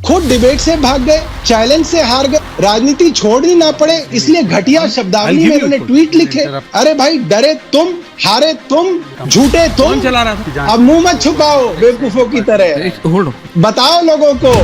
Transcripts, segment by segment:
खुद डिबेट से भाग गए, चैलेंज से हार गए, राजनीति छोड़नी ना पड़े इसलिए घटिया शब्दावली में उन्होंने ट्वीट लिखे। अरे भाई, डरे तुम, हारे तुम, झूठे तुम, चला रहा था। अब मुंह मत छुपाओ बेवकूफों की तरह, बताओ लोगों को।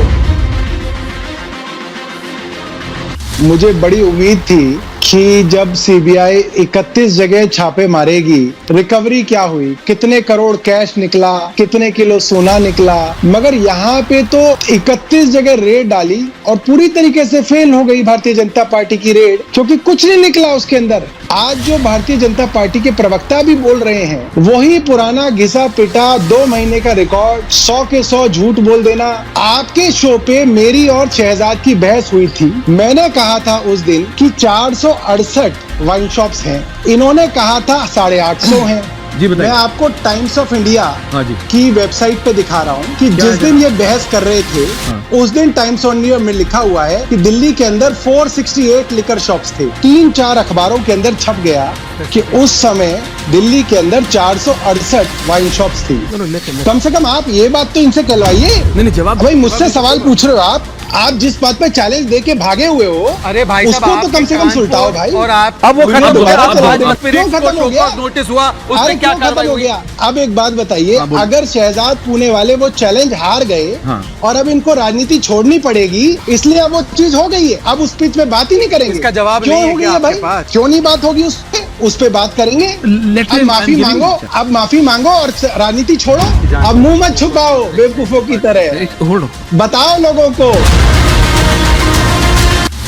मुझे बड़ी उम्मीद थी कि जब सीबीआई 31 जगह छापे मारेगी, रिकवरी क्या हुई, कितने करोड़ कैश निकला, कितने किलो सोना निकला, मगर यहाँ पे तो 31 जगह रेड डाली और पूरी तरीके से फेल हो गई भारतीय जनता पार्टी की रेड, क्योंकि कुछ नहीं निकला उसके अंदर। आज जो भारतीय जनता पार्टी के प्रवक्ता भी बोल रहे हैं, वही पुराना घिसा पिटा 2 महीने का रिकॉर्ड, 100 के 100 झूठ बोल देना। आपके शो पे मेरी और शहजाद की बहस हुई थी, मैंने कहा था उस दिन कि 468 वाइन शॉप्स हैं, इन्होंने कहा था 850 हैं। जी बताइए। मैं आपको टाइम्स ऑफ इंडिया जी। की वेबसाइट पे दिखा रहा हूँ कि जिस दिन ये बहस कर रहे थे, उस दिन टाइम्स ऑफ इंडिया में लिखा हुआ है कि दिल्ली के अंदर 468 लिकर शॉप्स थे। 3-4 अखबारों के अंदर छप गया कि उस समय दिल्ली के अंदर 468 वाइन शॉप्स थी। कम से कम आप ये बात तो इनसे कहलवाइए। नहीं जवाब भाई, मुझसे सवाल पूछ रहे हो आप जिस बात पे चैलेंज दे के भागे हुए हो, अरे भाई उसको तो कम से कम सुलटाओ भाई। और आप अब वो खत्म हो गया, क्यों खत्म हो गया? नोटिस हुआ, उस अरे पे क्या क्यों खत्म कार्रवाई हो हुई? गया? अब एक बात बताइए, अगर शहजाद पुणे वाले वो चैलेंज हार गए और अब इनको राजनीति छोड़नी पड़ेगी, इसलिए अब वो चीज हो गई है, अब उस पिच पे बात ही नहीं करेंगे। इसका जवाब क्यों नहीं है हो गई क्या है भाई? आपके पास? क्यों नहीं बात होगी उस पे बात करेंगे। अब माफी मांगो, अब माफी मांगो और राजनीति छोड़ो। अब मुंह मत छुपाओ बेवकूफों की तरह, बताओ लोगों को।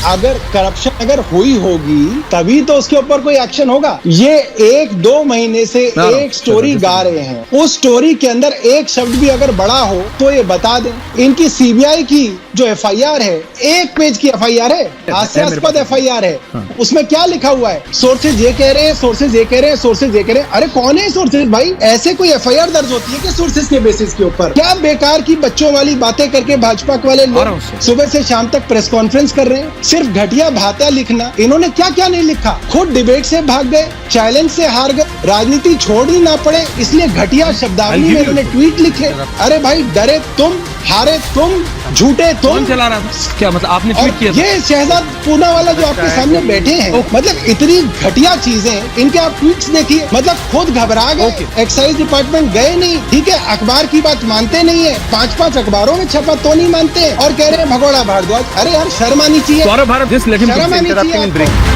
अगर करप्शन अगर हुई होगी तभी तो उसके ऊपर कोई एक्शन होगा। ये 1-2 महीने से एक स्टोरी गा रहे हैं, उस स्टोरी के अंदर एक शब्द भी अगर बड़ा हो तो ये बता दें। इनकी सीबीआई की जो एफआईआर है, 1 पेज की एफआईआर है, हास्यास्पद एफआईआर है। उसमें क्या लिखा हुआ है? सोर्सेज ये कह रहे हैं, सोर्सेज ये कह रहे हैं, सोर्सेज ये कह रहे हैं। अरे कौन है सोर्सेज भाई? ऐसे कोई एफआईआर दर्ज होती है कि सोर्सेज के बेसिस के ऊपर? क्या बेकार की बच्चों वाली बातें करके भाजपा वाले लोग सुबह से शाम तक प्रेस कॉन्फ्रेंस कर रहे हैं, सिर्फ घटिया भाता लिखना। इन्होंने क्या क्या नहीं लिखा? खुद डिबेट से भाग गए, चैलेंज से हार गए, राजनीति छोड़नी ना पड़े इसलिए घटिया शब्दावली में उन्होंने ट्वीट लिखे। अरे भाई, डरे तुम, हारे तुम, झूठे तुम। चला रहा था क्या? मतलब आपने ट्वीट किया? ये शहजाद पूना वाला जो आपके सामने बैठे हैं, मतलब इतनी घटिया चीजें इनके आप ट्वीट्स देखिए, मतलब खुद घबरा गए। एक्साइज डिपार्टमेंट गए नहीं, ठीक है, अखबार की बात मानते नहीं है, 5-5 अखबारों में छपा तो नहीं मानते हैं और कह रहे हैं भगोड़ा भारद्वाज। अरे यार, शर्म आनी चाहिए, भारत शर्म आनी चाहिए।